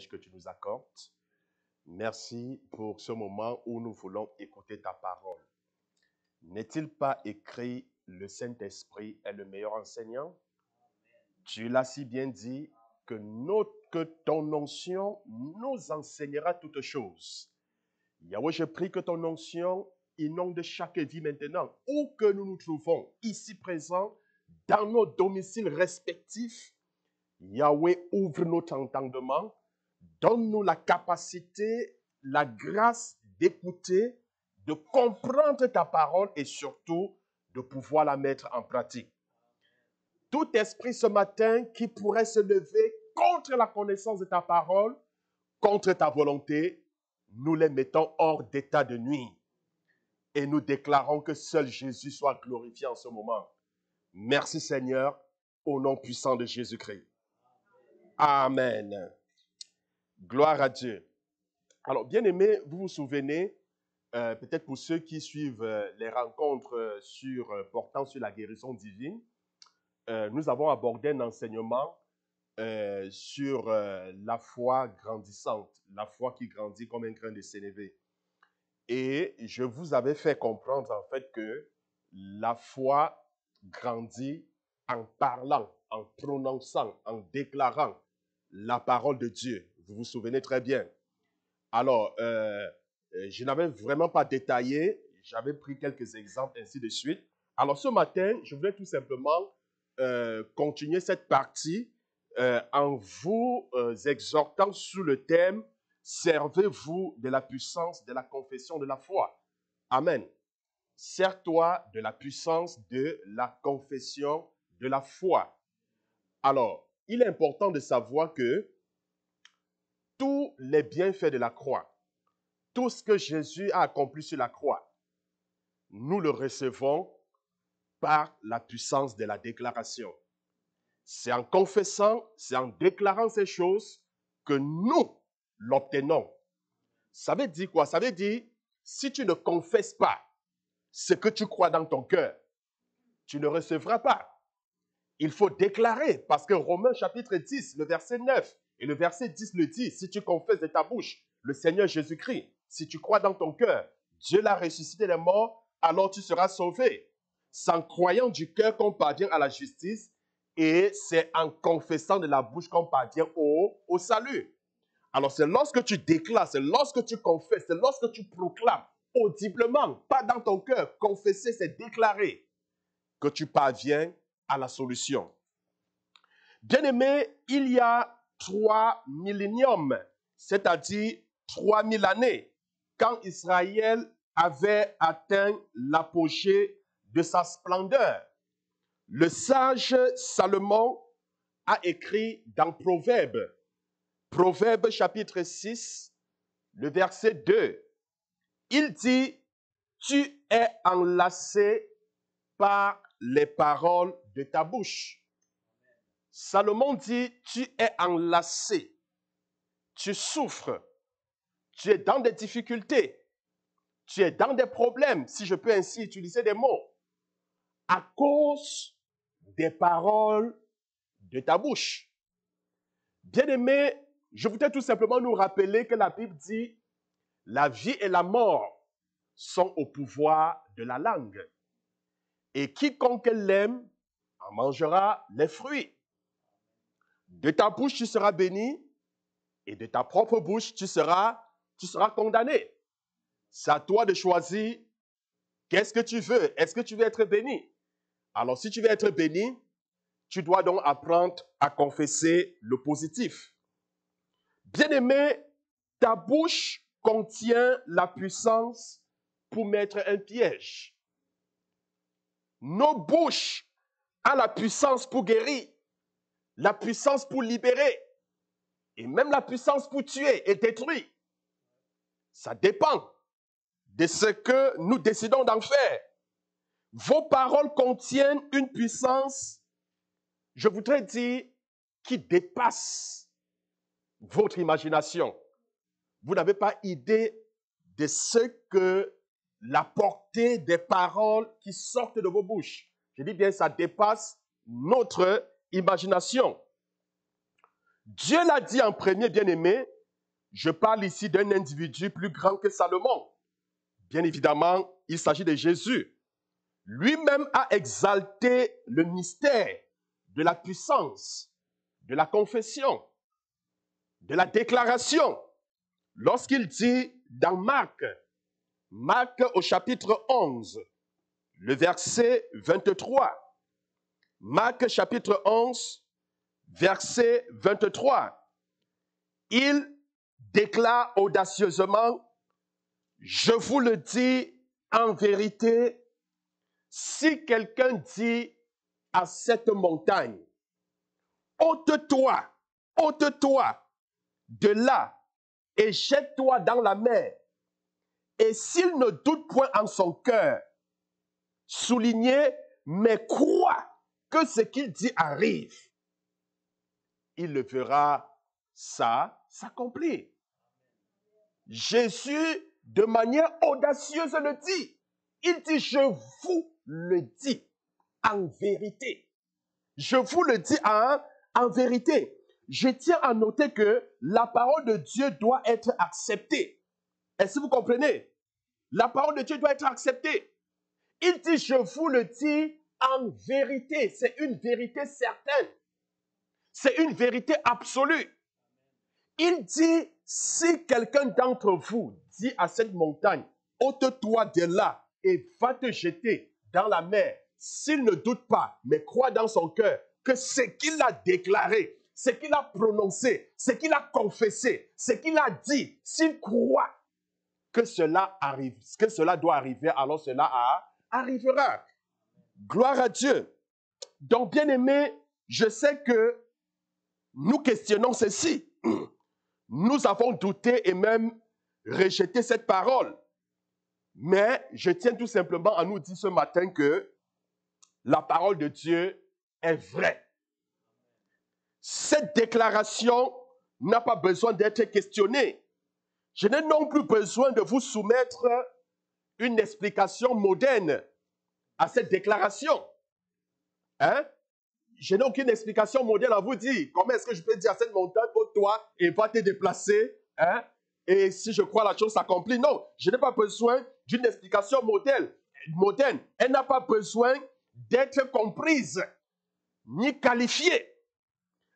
que tu nous accordes. Merci pour ce moment où nous voulons écouter ta parole. N'est-il pas écrit, le Saint-Esprit est le meilleur enseignant? Tu l'as si bien dit que ton onction nous enseignera toutes choses. Yahweh, je prie que ton onction inonde chaque vie maintenant, où que nous nous trouvons, ici présents, dans nos domiciles respectifs. Yahweh, ouvre notre entendement, donne-nous la capacité, la grâce d'écouter, de comprendre ta parole et surtout de pouvoir la mettre en pratique. Tout esprit ce matin qui pourrait se lever contre la connaissance de ta parole, contre ta volonté, nous les mettons hors d'état de nuit. Et nous déclarons que seul Jésus soit glorifié en ce moment. Merci Seigneur, au nom puissant de Jésus-Christ. Amen. Gloire à Dieu. Alors, bien-aimés, vous vous souvenez, peut-être pour ceux qui suivent les rencontres portant sur la guérison divine, nous avons abordé un enseignement sur la foi grandissante, la foi qui grandit comme un grain de sénévé. Et je vous avais fait comprendre en fait que la foi grandit en parlant, en prononçant, en déclarant la parole de Dieu. Vous vous souvenez très bien. Alors, je n'avais vraiment pas détaillé, j'avais pris quelques exemples, ainsi de suite. Alors, ce matin, je voulais tout simplement continuer cette partie en vous exhortant sous le thème « Servez-vous de la puissance de la confession de la foi ». Amen. Sers-toi de la puissance de la confession de la foi. Alors, il est important de savoir que tous les bienfaits de la croix, tout ce que Jésus a accompli sur la croix, nous le recevons par la puissance de la déclaration. C'est en confessant, c'est en déclarant ces choses que nous l'obtenons. Ça veut dire quoi? Ça veut dire, si tu ne confesses pas ce que tu crois dans ton cœur, tu ne recevras pas. Il faut déclarer, parce que Romains chapitre 10, le verset 9 et le verset 10 le dit, si tu confesses de ta bouche le Seigneur Jésus-Christ, si tu crois dans ton cœur, Dieu l'a ressuscité des morts, alors tu seras sauvé. C'est en croyant du cœur qu'on parvient à la justice et c'est en confessant de la bouche qu'on parvient au salut. Alors c'est lorsque tu déclares, c'est lorsque tu confesses, c'est lorsque tu proclames audiblement, pas dans ton cœur, confesser c'est déclarer, que tu parviens à la solution. Bien-aimé, il y a 3 milléniums, c'est-à-dire 3000 années, quand Israël avait atteint l'apogée de sa splendeur. Le sage Salomon a écrit dans Proverbes, Proverbes chapitre 6, le verset 2. Il dit, tu es enlacé par les paroles de ta bouche. Salomon dit, tu es enlacé, tu souffres, tu es dans des difficultés, tu es dans des problèmes, si je peux ainsi utiliser des mots, à cause des paroles de ta bouche. Bien-aimé, je voudrais tout simplement nous rappeler que la Bible dit, la vie et la mort sont au pouvoir de la langue. Et quiconque l'aime en mangera les fruits. De ta bouche, tu seras béni, et de ta propre bouche, tu seras condamné. C'est à toi de choisir qu'est-ce que tu veux. Est-ce que tu veux être béni? Alors, si tu veux être béni, tu dois donc apprendre à confesser le positif. Bien-aimé, ta bouche contient la puissance pour mettre un piège. Nos bouches ont la puissance pour guérir, la puissance pour libérer, et même la puissance pour tuer et détruire. Ça dépend de ce que nous décidons d'en faire. Vos paroles contiennent une puissance, je voudrais dire, qui dépasse votre imagination. Vous n'avez pas idée de ce que la portée des paroles qui sortent de vos bouches. Je dis bien, ça dépasse notre imagination. Dieu l'a dit en premier, bien-aimé. Je parle ici d'un individu plus grand que Salomon. Bien évidemment, il s'agit de Jésus. Lui-même a exalté le mystère de la puissance, de la confession, de la déclaration. Lorsqu'il dit dans Marc au chapitre 11, le verset 23, Marc chapitre 11, verset 23, il déclare audacieusement, je vous le dis en vérité, si quelqu'un dit à cette montagne, ôte-toi, ôte-toi de là et jette-toi dans la mer, et s'il ne doute point en son cœur, soulignez, mais croit que ce qu'il dit arrive, il le verra ça s'accomplir. Jésus, de manière audacieuse, le dit. Il dit, je vous le dis en vérité. Je vous le dis en vérité. Je tiens à noter que la parole de Dieu doit être acceptée. Est-ce que vous comprenez? La parole de Dieu doit être acceptée. Il dit, je vous le dis en vérité. C'est une vérité certaine. C'est une vérité absolue. Il dit, si quelqu'un d'entre vous dit à cette montagne, ôte-toi de là et va te jeter dans la mer, s'il ne doute pas, mais croit dans son cœur que ce qu'il a déclaré, ce qu'il a prononcé, ce qu'il a confessé, ce qu'il a dit, s'il croit que cela arrive, que cela doit arriver, alors cela arrivera. Gloire à Dieu. Donc, bien-aimés, je sais que nous questionnons ceci. Nous avons douté et même rejeté cette parole. Mais je tiens tout simplement à nous dire ce matin que la parole de Dieu est vraie. Cette déclaration n'a pas besoin d'être questionnée. Je n'ai non plus besoin de vous soumettre une explication moderne à cette déclaration. Hein? Je n'ai aucune explication moderne à vous dire. Comment est-ce que je peux dire à cette montagne, ôte-toi et va te déplacer, hein? Et si je crois la chose s'accomplit? Non, je n'ai pas besoin d'une explication moderne. Elle n'a pas besoin d'être comprise ni qualifiée.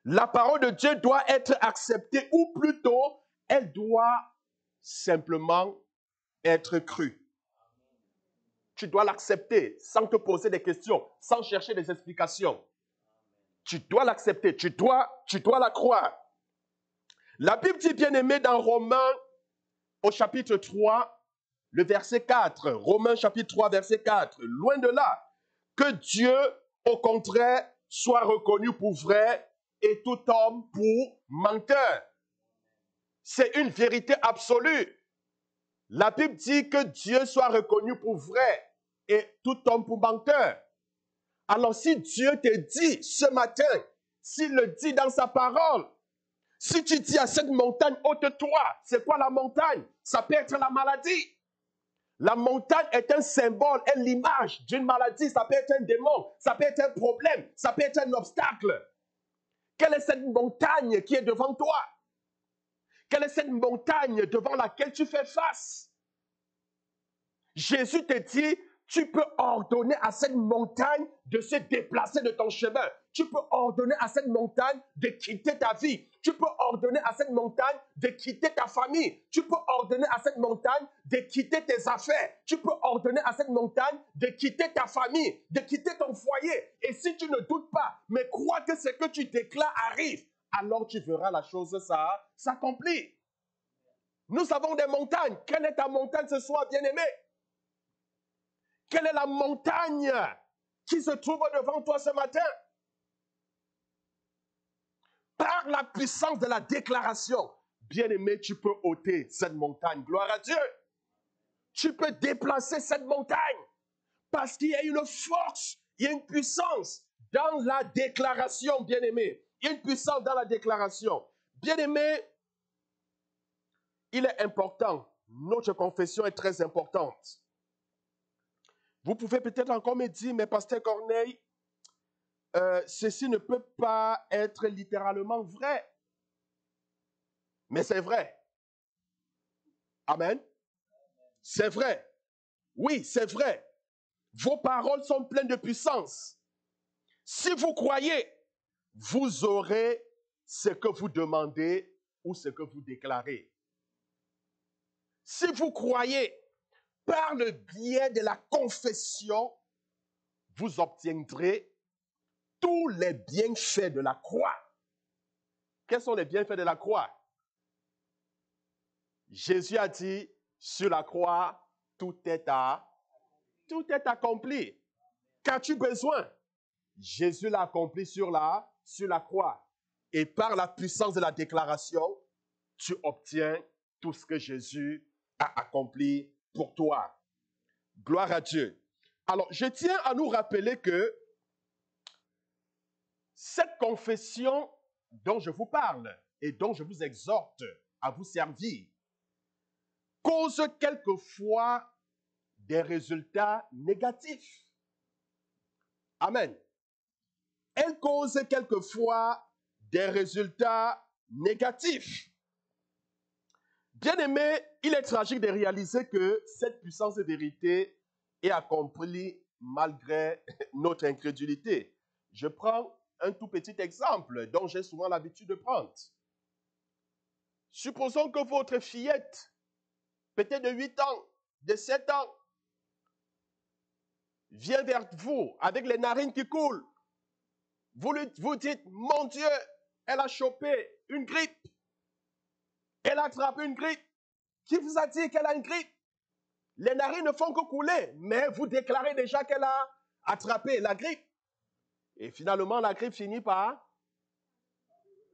La parole de Dieu doit être acceptée, ou plutôt, elle doit simplement être crue. Tu dois l'accepter sans te poser des questions, sans chercher des explications. Tu dois l'accepter, tu dois la croire. La Bible dit, bien-aimé, dans Romains, au chapitre 3, le verset 4, Romains chapitre 3, verset 4, loin de là, que Dieu, au contraire, soit reconnu pour vrai et tout homme pour menteur. C'est une vérité absolue. La Bible dit que Dieu soit reconnu pour vrai et tout homme pour menteur. Alors si Dieu te dit ce matin, s'il le dit dans sa parole, si tu dis à cette montagne, ôte-toi, c'est quoi la montagne? Ça peut être la maladie. La montagne est un symbole, est l'image d'une maladie. Ça peut être un démon, ça peut être un problème, ça peut être un obstacle. Quelle est cette montagne qui est devant toi? Quelle est cette montagne devant laquelle tu fais face? Jésus te dit, tu peux ordonner à cette montagne de se déplacer de ton chemin. Tu peux ordonner à cette montagne de quitter ta vie. Tu peux ordonner à cette montagne de quitter ta famille. Tu peux ordonner à cette montagne de quitter tes affaires. Tu peux ordonner à cette montagne de quitter ta famille, de quitter ton foyer. Et si tu ne doutes pas, mais crois que ce que tu déclares arrive, alors tu verras la chose s'accomplir. Nous avons des montagnes. Quelle est ta montagne ce soir, bien-aimé? Quelle est la montagne qui se trouve devant toi ce matin? Par la puissance de la déclaration, bien-aimé, tu peux ôter cette montagne. Gloire à Dieu. Tu peux déplacer cette montagne parce qu'il y a une force, il y a une puissance dans la déclaration, bien-aimé. Il y a une puissance dans la déclaration. Bien-aimé, il est important. Notre confession est très importante. Vous pouvez peut-être encore me dire, mais Pasteur Corneille, ceci ne peut pas être littéralement vrai. Mais c'est vrai. Amen. C'est vrai. Oui, c'est vrai. Vos paroles sont pleines de puissance. Si vous croyez, vous aurez ce que vous demandez ou ce que vous déclarez. Si vous croyez, par le biais de la confession, vous obtiendrez tous les bienfaits de la croix. Quels sont les bienfaits de la croix? Jésus a dit, sur la croix, tout est accompli. Qu'as-tu besoin? Jésus l'a accompli sur la croix. Et par la puissance de la déclaration, tu obtiens tout ce que Jésus a accompli pour toi. Gloire à Dieu. Alors, je tiens à nous rappeler que cette confession dont je vous parle et dont je vous exhorte à vous servir cause quelquefois des résultats négatifs. Amen. Elle cause quelquefois des résultats négatifs. Bien-aimé, il est tragique de réaliser que cette puissance de vérité est accomplie malgré notre incrédulité. Je prends un tout petit exemple dont j'ai souvent l'habitude de prendre. Supposons que votre fillette, peut-être de 8 ans, de 7 ans, vient vers vous avec les narines qui coulent. Vous dites, mon Dieu, elle a chopé une grippe. Elle a attrapé une grippe. Qui vous a dit qu'elle a une grippe? Les narines ne font que couler, mais vous déclarez déjà qu'elle a attrapé la grippe. Et finalement, la grippe finit par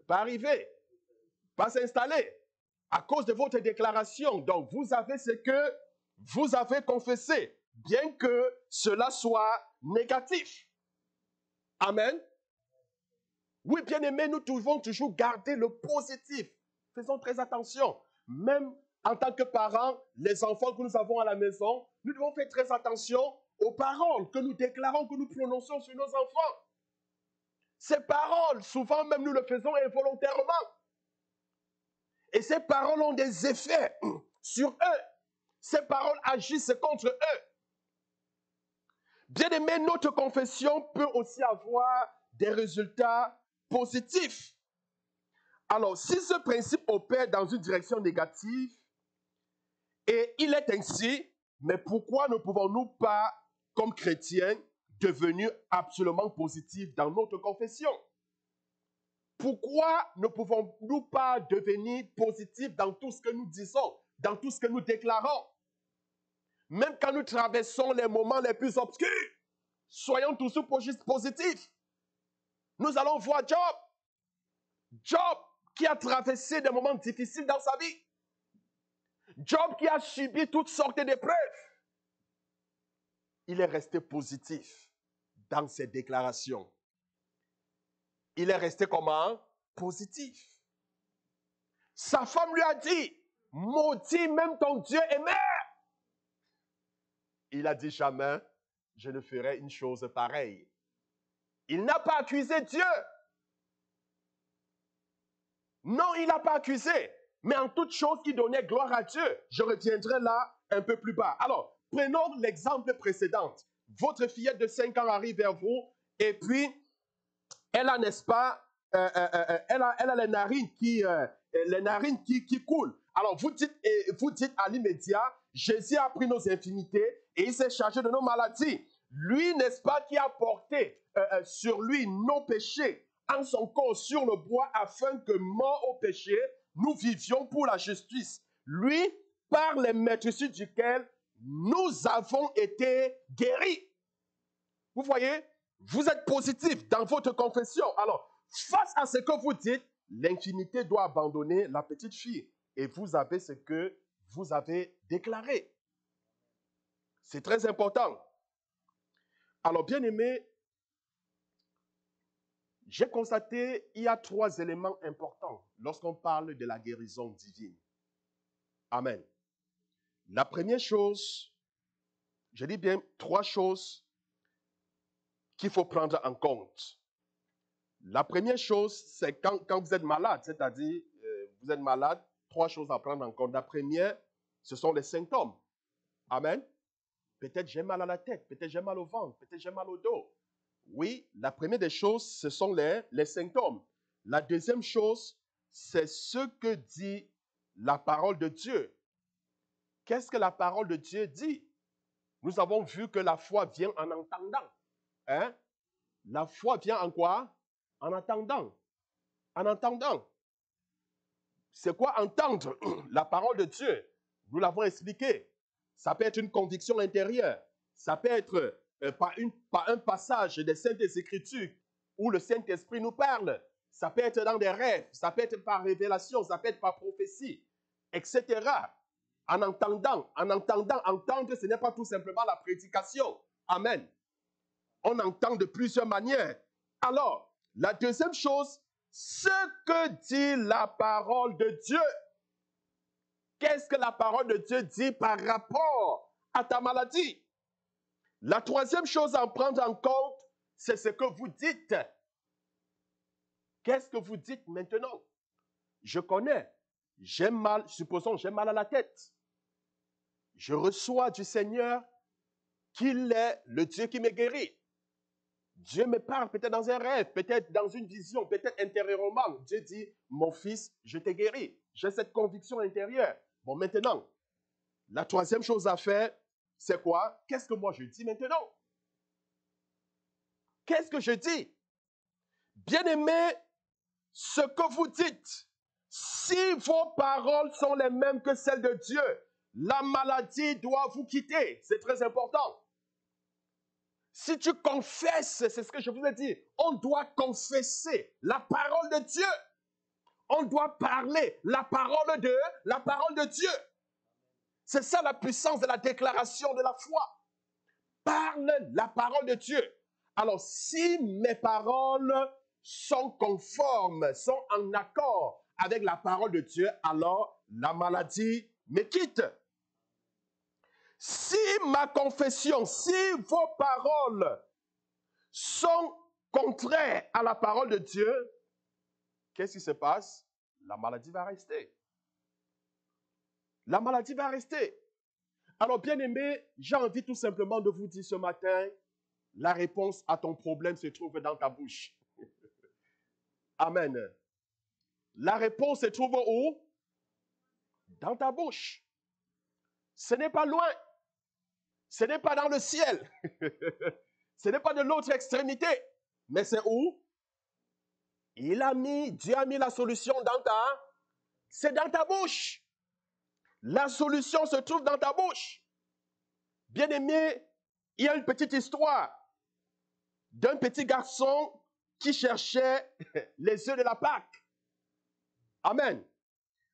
arriver, par s'installer à cause de votre déclaration. Donc, vous avez ce que vous avez confessé, bien que cela soit négatif. Amen. Oui, bien-aimés, nous devons toujours garder le positif. Faisons très attention. Même en tant que parents, les enfants que nous avons à la maison, nous devons faire très attention aux paroles que nous déclarons, que nous prononçons sur nos enfants. Ces paroles, souvent même nous le faisons involontairement. Et ces paroles ont des effets sur eux. Ces paroles agissent contre eux. Bien-aimés, notre confession peut aussi avoir des résultats positifs. Alors, si ce principe opère dans une direction négative, et il est ainsi, mais pourquoi ne pouvons-nous pas, comme chrétiens, devenir absolument positifs dans notre confession? Pourquoi ne pouvons-nous pas devenir positifs dans tout ce que nous disons, dans tout ce que nous déclarons? Même quand nous traversons les moments les plus obscurs, soyons toujours positifs. Nous allons voir Job. Job qui a traversé des moments difficiles dans sa vie. Job qui a subi toutes sortes d'épreuves. Il est resté positif dans ses déclarations. Il est resté comment? Positif. Sa femme lui a dit, maudit même ton Dieu est mère. Il a dit jamais, je ne ferai une chose pareille. Il n'a pas accusé Dieu. Non, il n'a pas accusé. Mais en toute chose, il donnait gloire à Dieu. Je reviendrai là un peu plus bas. Alors, prenons l'exemple précédent. Votre fillette de 5 ans arrive vers vous et puis elle a, n'est-ce pas, elle a les narines qui coulent. Alors, vous dites à l'immédiat, Jésus a pris nos infimités et il s'est chargé de nos maladies. Lui, n'est-ce pas, qui a porté sur lui nos péchés en son corps sur le bois afin que, mort au péché, nous vivions pour la justice. Lui, par les maîtrises duquel nous avons été guéris. Vous voyez, vous êtes positif dans votre confession. Alors, face à ce que vous dites, l'infinité doit abandonner la petite fille. Et vous avez ce que vous avez déclaré. C'est très important. Alors, bien aimé, j'ai constaté qu'il y a 3 éléments importants lorsqu'on parle de la guérison divine. Amen. La première chose, je dis bien 3 choses qu'il faut prendre en compte. La première chose, c'est quand vous êtes malade, c'est-à-dire vous êtes malade, trois choses à prendre en compte. La première, ce sont les symptômes. Amen. Peut-être j'ai mal à la tête, peut-être j'ai mal au ventre, peut-être j'ai mal au dos. Oui, la première des choses, ce sont les symptômes. La deuxième chose, c'est ce que dit la parole de Dieu. Qu'est-ce que la parole de Dieu dit? Nous avons vu que la foi vient en entendant. Hein? La foi vient en quoi? En attendant. En entendant. C'est quoi entendre la parole de Dieu? Nous l'avons expliqué. Ça peut être une conviction intérieure. Ça peut être par un passage des Saintes Écritures où le Saint-Esprit nous parle. Ça peut être dans des rêves. Ça peut être par révélation. Ça peut être par prophétie, etc. En entendant, entendre, ce n'est pas tout simplement la prédication. Amen. On entend de plusieurs manières. Alors, la deuxième chose, ce que dit la parole de Dieu. Qu'est-ce que la parole de Dieu dit par rapport à ta maladie? La troisième chose à prendre en compte, c'est ce que vous dites. Qu'est-ce que vous dites maintenant? Je connais, j'ai mal, supposons j'ai mal à la tête. Je reçois du Seigneur qu'il est le Dieu qui me guérit. Dieu me parle peut-être dans un rêve, peut-être dans une vision, peut-être intérieurement. Dieu dit, mon fils, je t'ai guéri. J'ai cette conviction intérieure. Bon, maintenant, la troisième chose à faire, c'est quoi? Qu'est-ce que moi je dis maintenant? Qu'est-ce que je dis? Bien-aimés, ce que vous dites, si vos paroles sont les mêmes que celles de Dieu, la maladie doit vous quitter. C'est très important. Si tu confesses, c'est ce que je vous ai dit, on doit confesser la parole de Dieu. On doit parler la parole de Dieu. C'est ça la puissance de la déclaration de la foi. Parle la parole de Dieu. Alors, si mes paroles sont conformes, sont en accord avec la parole de Dieu, alors la maladie me quitte. Si ma confession, si vos paroles sont contraires à la parole de Dieu, qu'est-ce qui se passe? La maladie va rester. La maladie va rester. Alors, bien-aimé, j'ai envie tout simplement de vous dire ce matin, la réponse à ton problème se trouve dans ta bouche. Amen. La réponse se trouve où? Dans ta bouche. Ce n'est pas loin. Ce n'est pas dans le ciel. Ce n'est pas de l'autre extrémité. Mais c'est où? Dieu a mis la solution c'est dans ta bouche. La solution se trouve dans ta bouche. Bien-aimé, il y a une petite histoire d'un petit garçon qui cherchait les œufs de la Pâque. Amen.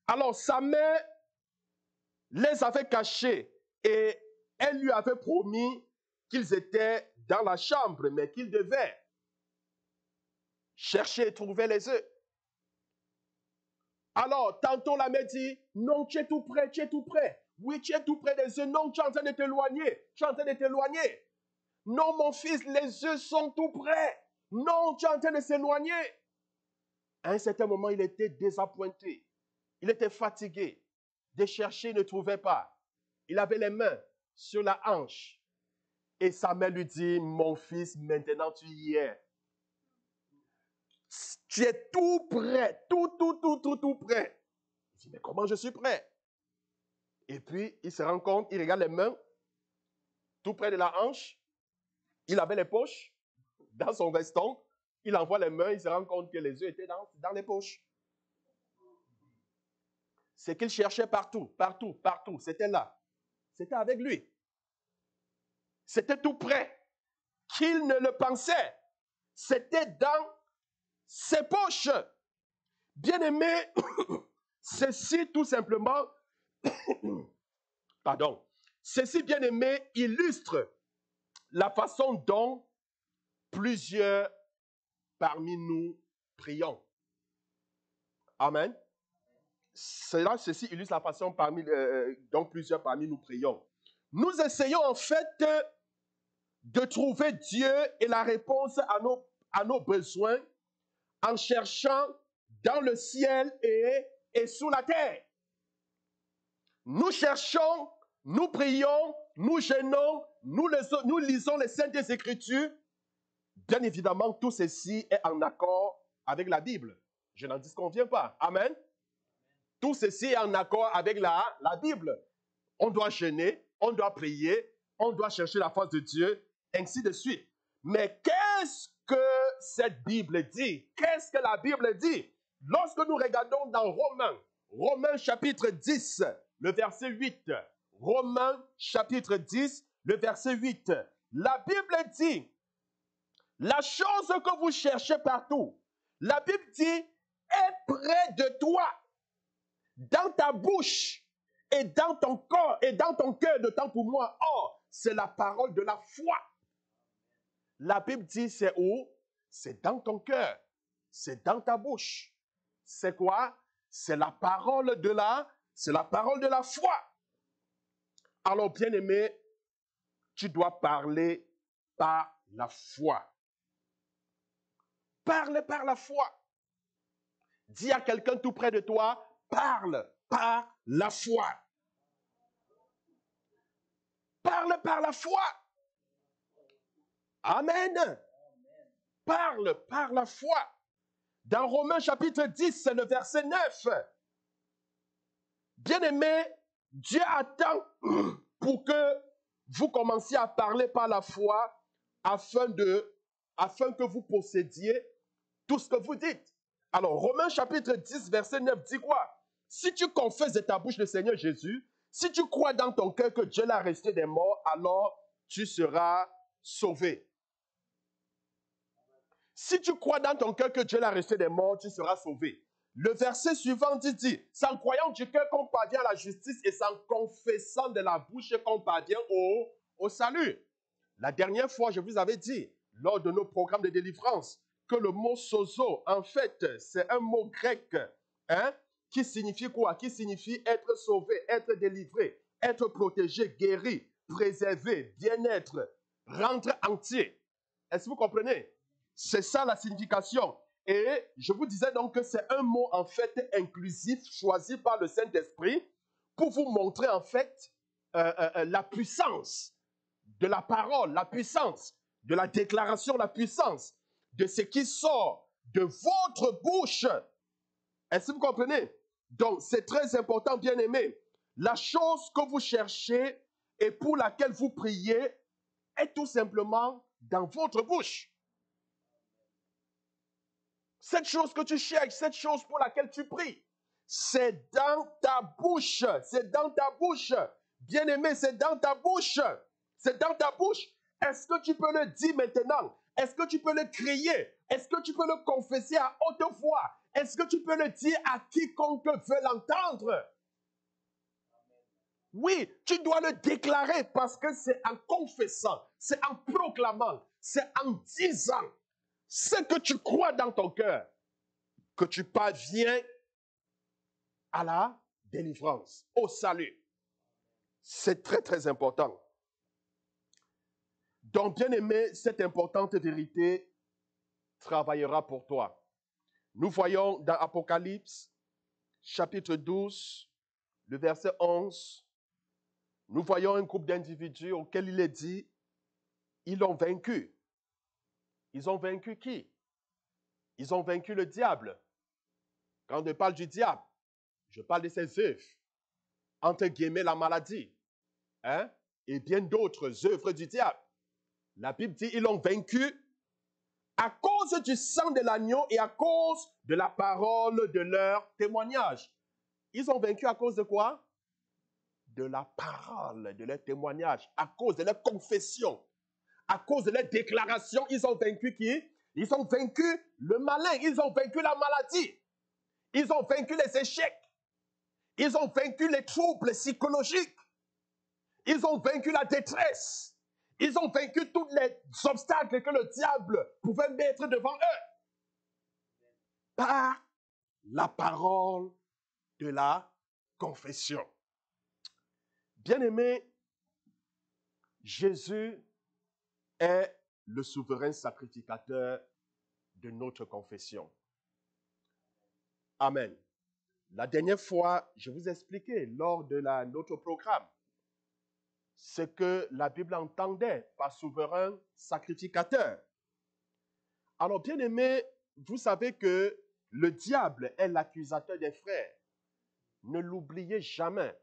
Alors, sa mère les avait cachés et elle lui avait promis qu'ils étaient dans la chambre, mais qu'il devait chercher et trouver les œufs. Alors, tantôt la mère dit, non, tu es tout près, tu es tout près. Oui, tu es tout près des œufs. Non, tu es en train de t'éloigner. Tu es en train de t'éloigner. Non, mon fils, les œufs sont tout près. Non, tu es en train de s'éloigner. À un certain moment, il était désappointé. Il était fatigué. De chercher, il ne trouvait pas. Il avait les mains sur la hanche. Et sa mère lui dit, mon fils, maintenant tu y es. Tu es tout prêt, tout prêt. Il dit, mais comment je suis prêt? Et puis, il se rend compte, il regarde les mains, tout près de la hanche. Il avait les poches dans son veston. Il envoie les mains, il se rend compte que les œufs étaient dans les poches. C'est qu'il cherchait partout. C'était là. C'était avec lui. C'était tout près. Qu'il ne le pensait. C'était dans ses poches. Bien-aimé, ceci tout simplement, ceci bien-aimé illustre la façon dont plusieurs parmi nous prions. Amen. Ceci illustre la façon dont plusieurs parmi nous prions. Nous essayons en fait de trouver Dieu et la réponse à nos besoins en cherchant dans le ciel et sous la terre. nous cherchons, nous prions, nous jeûnons, nous lisons les Saintes Écritures, bien évidemment, tout ceci est en accord avec la Bible. Je n'en disconviens pas. Amen. Tout ceci est en accord avec la Bible. On doit jeûner, on doit prier, on doit chercher la face de Dieu, ainsi de suite. Mais qu'est-ce que cette Bible dit? Qu'est-ce que la Bible dit? Lorsque nous regardons dans Romains chapitre 10, le verset 8. Romains chapitre 10, le verset 8. La Bible dit, la chose que vous cherchez partout, la Bible dit, est près de toi, dans ta bouche, et dans ton corps, et dans ton cœur de temps pour moi. Or, c'est la parole de la foi. La Bible dit, c'est où? C'est dans ton cœur. C'est dans ta bouche. C'est quoi? C'est la parole de la foi. Alors, bien-aimé, tu dois parler par la foi. Parle par la foi. Dis à quelqu'un tout près de toi, parle par la foi. Parle par la foi. Amen. Parle par la foi. Dans Romains chapitre 10, c'est le verset 9. Bien-aimé, Dieu attend pour que vous commenciez à parler par la foi afin que vous possédiez tout ce que vous dites. Alors, Romains chapitre 10, verset 9 dit quoi? Si tu confesses de ta bouche le Seigneur Jésus, si tu crois dans ton cœur que Dieu l'a resté des morts, alors tu seras sauvé. Si tu crois dans ton cœur que Dieu l'a resté des morts, tu seras sauvé. Le verset suivant dit, c'est en croyant du cœur qu'on parvient à la justice et c'est en confessant de la bouche qu'on parvient au salut. La dernière fois, je vous avais dit, lors de nos programmes de délivrance, que le mot sozo, en fait, c'est un mot grec, qui signifie quoi? Qui signifie être sauvé, être délivré, être protégé, guéri, préservé, bien-être, rendre entier. Est-ce que vous comprenez? C'est ça la signification. Et je vous disais donc que c'est un mot en fait inclusif choisi par le Saint-Esprit pour vous montrer en fait la puissance de la parole, la puissance de la déclaration, la puissance de ce qui sort de votre bouche. Est-ce que vous comprenez? Donc, c'est très important, bien-aimé. La chose que vous cherchez et pour laquelle vous priez est tout simplement dans votre bouche. Cette chose que tu cherches, cette chose pour laquelle tu pries, c'est dans ta bouche. C'est dans ta bouche. Bien-aimé, c'est dans ta bouche. C'est dans ta bouche. Est-ce que tu peux le dire maintenant? Est-ce que tu peux le crier? Est-ce que tu peux le confesser à haute voix? Est-ce que tu peux le dire à quiconque veut l'entendre? Oui, tu dois le déclarer parce que c'est en confessant, c'est en proclamant, c'est en disant ce que tu crois dans ton cœur que tu parviens à la délivrance, au salut. C'est très, très important. Donc, bien-aimé, cette importante vérité travaillera pour toi. Nous voyons dans Apocalypse, chapitre 12, le verset 11, nous voyons un groupe d'individus auquel il est dit, ils l'ont vaincu. Ils ont vaincu qui? Ils ont vaincu le diable. Quand je parle du diable, je parle de ses œuvres, entre guillemets la maladie, et bien d'autres œuvres du diable. La Bible dit ils l'ont vaincu à cause du sang de l'agneau et à cause de la parole de leur témoignage. Ils ont vaincu à cause de quoi? De la parole de leur témoignage, à cause de leur confession, à cause de leur déclaration. Ils ont vaincu qui? Ils ont vaincu le malin, ils ont vaincu la maladie, ils ont vaincu les échecs, ils ont vaincu les troubles psychologiques, ils ont vaincu la détresse. Ils ont vaincu tous les obstacles que le diable pouvait mettre devant eux par la parole de la confession. Bien-aimé, Jésus est le souverain sacrificateur de notre confession. Amen. La dernière fois, je vous ai expliqué lors de notre programme ce que la Bible entendait par souverain sacrificateur. Alors, bien aimé, vous savez que le diable est l'accusateur des frères. Ne l'oubliez jamais.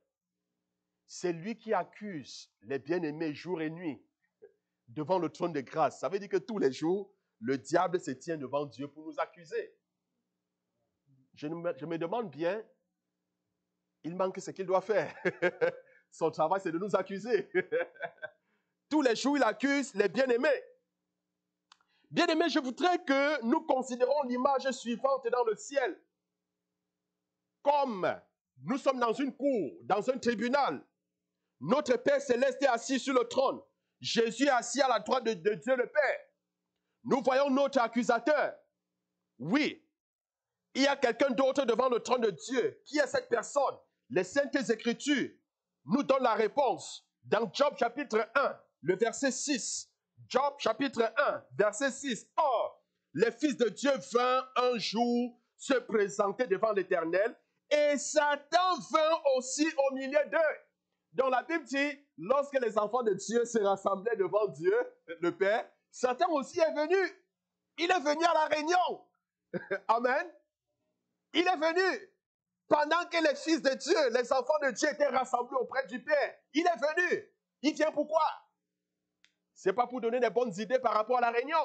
C'est lui qui accuse les bien-aimés jour et nuit devant le trône de grâce. Ça veut dire que tous les jours, le diable se tient devant Dieu pour nous accuser. Je me demande bien, il manque ce qu'il doit faire. Son travail, c'est de nous accuser. Tous les jours, il accuse les bien-aimés. Bien-aimés, je voudrais que nous considérons l'image suivante dans le ciel. Comme nous sommes dans une cour, dans un tribunal, notre Père céleste est assis sur le trône. Jésus est assis à la droite de Dieu le Père. Nous voyons notre accusateur. Oui, il y a quelqu'un d'autre devant le trône de Dieu. Qui est cette personne? Les Saintes Écritures nous donnent la réponse. Dans Job chapitre 1, le verset 6. Job chapitre 1, verset 6. Or, les fils de Dieu vinrent un jour se présenter devant l'Éternel et Satan vint aussi au milieu d'eux. Donc la Bible dit, lorsque les enfants de Dieu se rassemblaient devant Dieu, le Père, Satan aussi est venu. Il est venu à la réunion. Amen. Il est venu. Pendant que les fils de Dieu, les enfants de Dieu étaient rassemblés auprès du Père, il est venu. Il vient pourquoi? Ce n'est pas pour donner des bonnes idées par rapport à la réunion.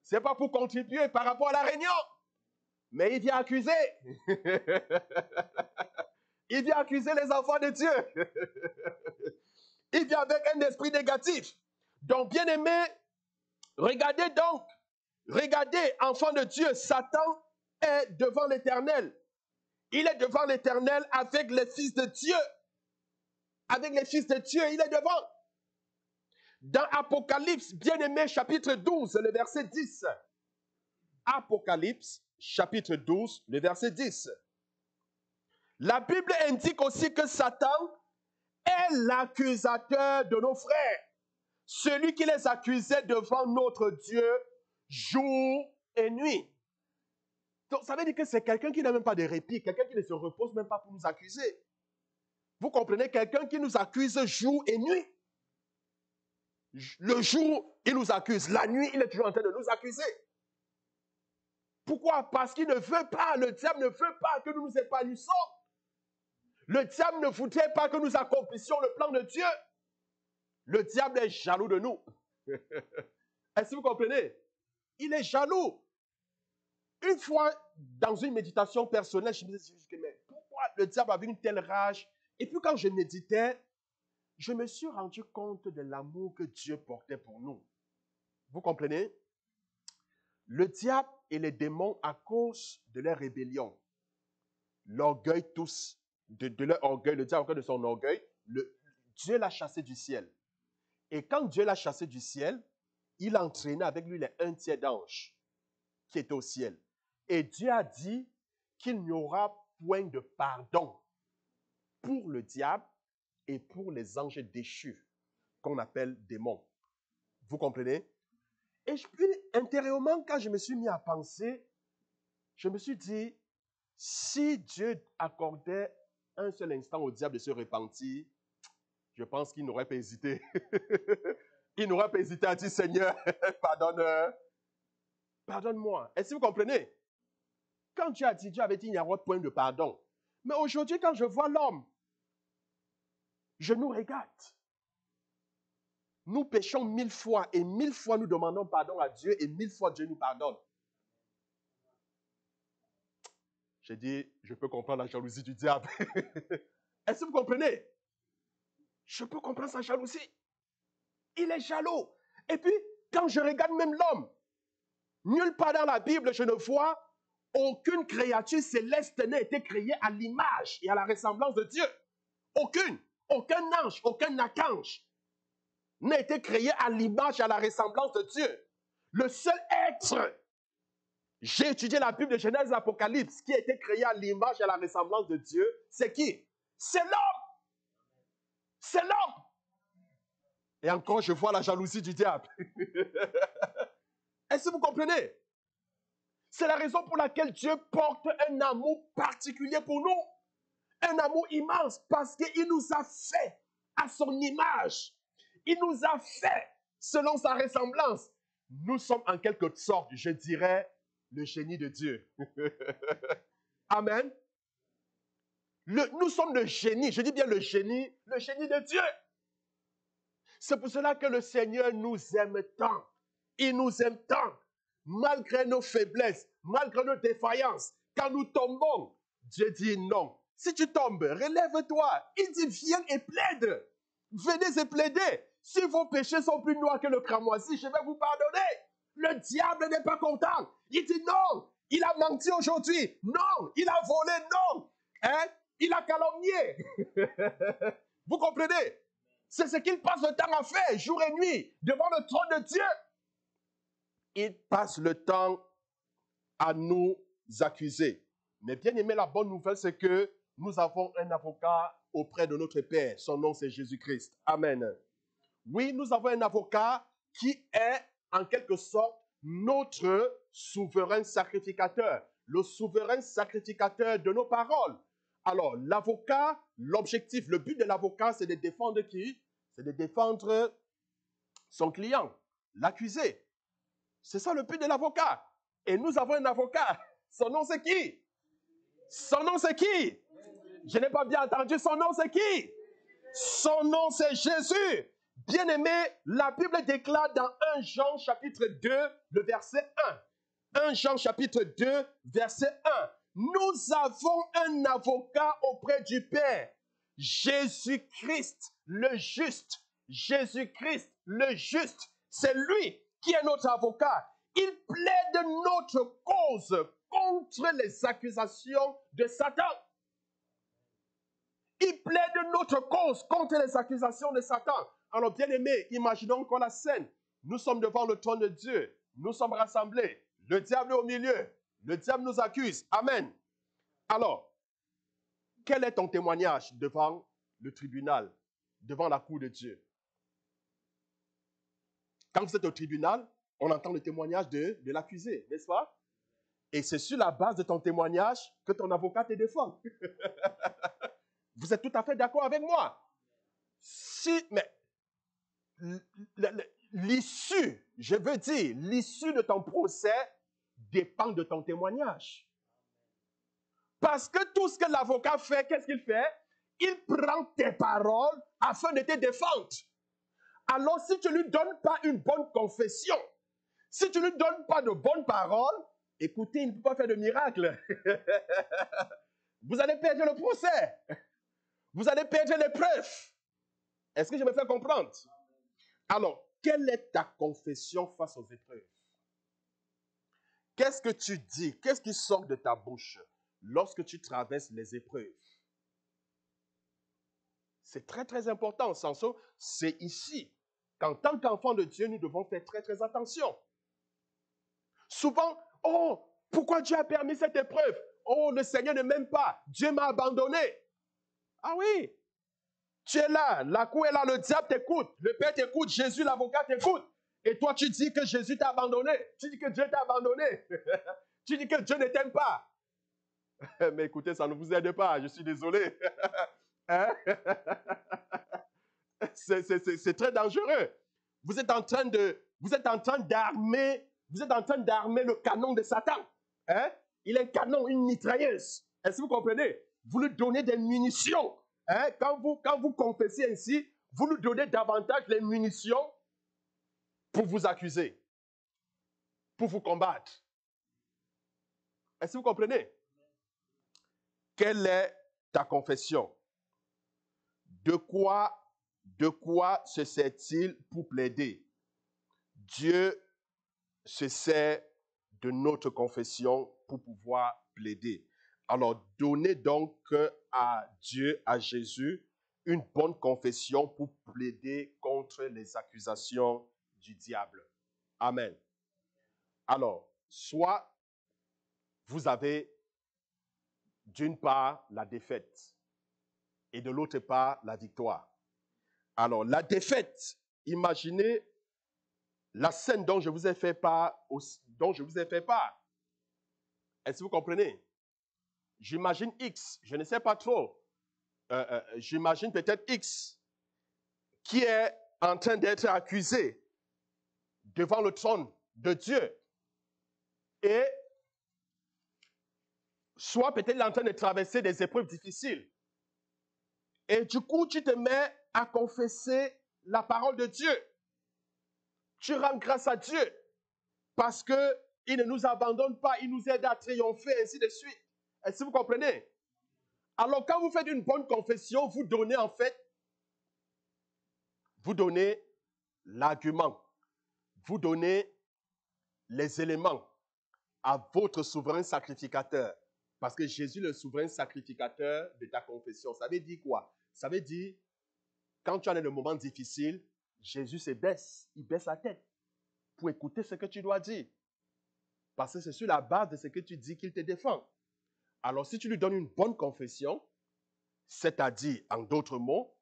Ce n'est pas pour contribuer par rapport à la réunion. Mais il vient accuser. Il vient accuser les enfants de Dieu. Il vient avec un esprit négatif. Donc, bien aimé, regardez donc. Regardez, enfants de Dieu, Satan est devant l'Éternel. Il est devant l'Éternel avec les fils de Dieu. Avec les fils de Dieu, il est devant. Dans Apocalypse, bien-aimé, chapitre 12, le verset 10. Apocalypse, chapitre 12, le verset 10. La Bible indique aussi que Satan est l'accusateur de nos frères. Celui qui les accusait devant notre Dieu jour et nuit. Donc, ça veut dire que c'est quelqu'un qui n'a même pas de répit, quelqu'un qui ne se repose même pas pour nous accuser. Vous comprenez? Quelqu'un qui nous accuse jour et nuit. Le jour, il nous accuse. La nuit, il est toujours en train de nous accuser. Pourquoi? Parce qu'il ne veut pas, le diable ne veut pas que nous nous épanouissions. Le diable ne voudrait pas que nous accomplissions le plan de Dieu. Le diable est jaloux de nous. Est-ce que vous comprenez? Il est jaloux. Une fois, dans une méditation personnelle, je me disais, mais pourquoi le diable avait une telle rage? Et puis quand je méditais, je me suis rendu compte de l'amour que Dieu portait pour nous. Vous comprenez? Le diable et les démons, à cause de leur rébellion, l'orgueil tous, de leur orgueil, le diable à cause de son orgueil, Dieu l'a chassé du ciel. Et quand Dieu l'a chassé du ciel, il a entraîné avec lui les un tiers d'anges qui étaient au ciel. Et Dieu a dit qu'il n'y aura point de pardon pour le diable et pour les anges déchus, qu'on appelle démons. Vous comprenez? Et puis, intérieurement, quand je me suis mis à penser, je me suis dit, si Dieu accordait un seul instant au diable de se repentir, je pense qu'il n'aurait pas hésité. Il n'aurait pas hésité à dire, Seigneur, pardonne-moi. Est-ce que vous comprenez? Quand Dieu a dit, Dieu avait dit, il n'y aura point de pardon. Mais aujourd'hui, quand je vois l'homme, je nous regarde. Nous péchons 1000 fois et 1000 fois nous demandons pardon à Dieu et 1000 fois Dieu nous pardonne. J'ai dit, je peux comprendre la jalousie du diable. Est-ce que vous comprenez? Je peux comprendre sa jalousie. Il est jaloux. Et puis, quand je regarde même l'homme, nulle part dans la Bible, je ne vois aucune créature céleste n'a été créée à l'image et à la ressemblance de Dieu. Aucune. Aucun ange, aucun archange n'a été créé à l'image et à la ressemblance de Dieu. Le seul être, j'ai étudié la Bible de Genèse et l'Apocalypse, qui a été créé à l'image et à la ressemblance de Dieu, c'est qui? C'est l'homme. C'est l'homme. Et encore, je vois la jalousie du diable. Est-ce que vous comprenez? C'est la raison pour laquelle Dieu porte un amour particulier pour nous. Un amour immense parce qu'il nous a fait à son image. Il nous a fait selon sa ressemblance. Nous sommes en quelque sorte, je dirais, le génie de Dieu. Amen. Nous sommes le génie, je dis bien le génie de Dieu. C'est pour cela que le Seigneur nous aime tant. Il nous aime tant. Malgré nos faiblesses, malgré nos défaillances, quand nous tombons, Dieu dit non. Si tu tombes, relève-toi. Il dit viens et plaide. Venez et plaidez. Si vos péchés sont plus noirs que le cramoisi, je vais vous pardonner. Le diable n'est pas content. Il dit non. Il a menti aujourd'hui. Non. Il a volé. Non. Hein? Il a calomnié. Vous comprenez? C'est ce qu'il passe le temps à faire, jour et nuit, devant le trône de Dieu. Il passe le temps à nous accuser. Mais bien aimé, la bonne nouvelle, c'est que nous avons un avocat auprès de notre Père. Son nom, c'est Jésus-Christ. Amen. Oui, nous avons un avocat qui est, en quelque sorte, notre souverain sacrificateur. Le souverain sacrificateur de nos paroles. Alors, l'avocat, l'objectif, le but de l'avocat, c'est de défendre qui? C'est de défendre son client, l'accusé. C'est ça le but de l'avocat. Et nous avons un avocat. Son nom, c'est qui? Son nom, c'est qui? Je n'ai pas bien entendu. Son nom, c'est qui? Son nom, c'est Jésus. Bien-aimé, la Bible déclare dans 1 Jean chapitre 2, le verset 1. 1 Jean chapitre 2, verset 1. Nous avons un avocat auprès du Père. Jésus-Christ, le juste. Jésus-Christ, le juste. C'est lui qui est notre avocat. Il plaide notre cause contre les accusations de Satan. Il plaide notre cause contre les accusations de Satan. Alors, bien aimé, imaginons encore la scène. Nous sommes devant le trône de Dieu. Nous sommes rassemblés. Le diable est au milieu. Le diable nous accuse. Amen. Alors, quel est ton témoignage devant le tribunal, devant la cour de Dieu? Quand vous êtes au tribunal, on entend le témoignage de l'accusé, n'est-ce pas? Et c'est sur la base de ton témoignage que ton avocat te défend. Vous êtes tout à fait d'accord avec moi? Mais l'issue, je veux dire, l'issue de ton procès dépend de ton témoignage. Parce que tout ce que l'avocat fait, qu'est-ce qu'il fait? Il prend tes paroles afin de te défendre. Alors, si tu ne lui donnes pas une bonne confession, si tu ne lui donnes pas de bonnes paroles, écoutez, il ne peut pas faire de miracle. Vous allez perdre le procès. Vous allez perdre les preuves. Est-ce que je me fais comprendre? Alors, quelle est ta confession face aux épreuves? Qu'est-ce que tu dis? Qu'est-ce qui sort de ta bouche lorsque tu traverses les épreuves? C'est très, très important. Samson, c'est ici qu'en tant qu'enfant de Dieu, nous devons faire très, très attention. Souvent, oh, pourquoi Dieu a permis cette épreuve? Oh, le Seigneur ne m'aime pas. Dieu m'a abandonné. Ah oui, tu es là, la cour est là, le diable t'écoute, le Père t'écoute, Jésus, l'avocat t'écoute. Et toi, tu dis que Jésus t'a abandonné. Tu dis que Dieu t'a abandonné. Tu dis que Dieu ne t'aime pas. Mais écoutez, ça ne vous aide pas, je suis désolé. Hein? C'est très dangereux. Vous êtes en train d'armer le canon de Satan. Hein? Il a un canon, une mitrailleuse. Est-ce que vous comprenez? Vous lui donnez des munitions. Hein? Quand vous confessez ainsi, vous lui donnez davantage les munitions pour vous accuser, pour vous combattre. Est-ce que vous comprenez? Quelle est ta confession? De quoi se sert-il pour plaider? Dieu se sert de notre confession pour pouvoir plaider. Alors, donnez donc à Dieu, à Jésus, une bonne confession pour plaider contre les accusations du diable. Amen. Alors, soit vous avez d'une part la défaite et de l'autre part la victoire. Alors, la défaite, imaginez la scène dont je vous ai fait part. Est-ce que vous comprenez? J'imagine X, je ne sais pas trop. J'imagine peut-être X qui est en train d'être accusé devant le trône de Dieu. Et soit peut-être il est en train de traverser des épreuves difficiles. Et du coup, tu te mets à confesser la parole de Dieu. Tu rends grâce à Dieu parce qu'il ne nous abandonne pas, il nous aide à triompher, ainsi de suite. Est-ce que vous comprenez? Alors, quand vous faites une bonne confession, vous donnez en fait, vous donnez l'argument, vous donnez les éléments à votre souverain sacrificateur. Parce que Jésus est le souverain sacrificateur de ta confession. Ça veut dire quoi? Ça veut dire, quand tu as le moment difficile, Jésus se baisse, il baisse la tête pour écouter ce que tu dois dire. Parce que c'est sur la base de ce que tu dis qu'il te défend. Alors, si tu lui donnes une bonne confession, c'est-à-dire, en d'autres mots,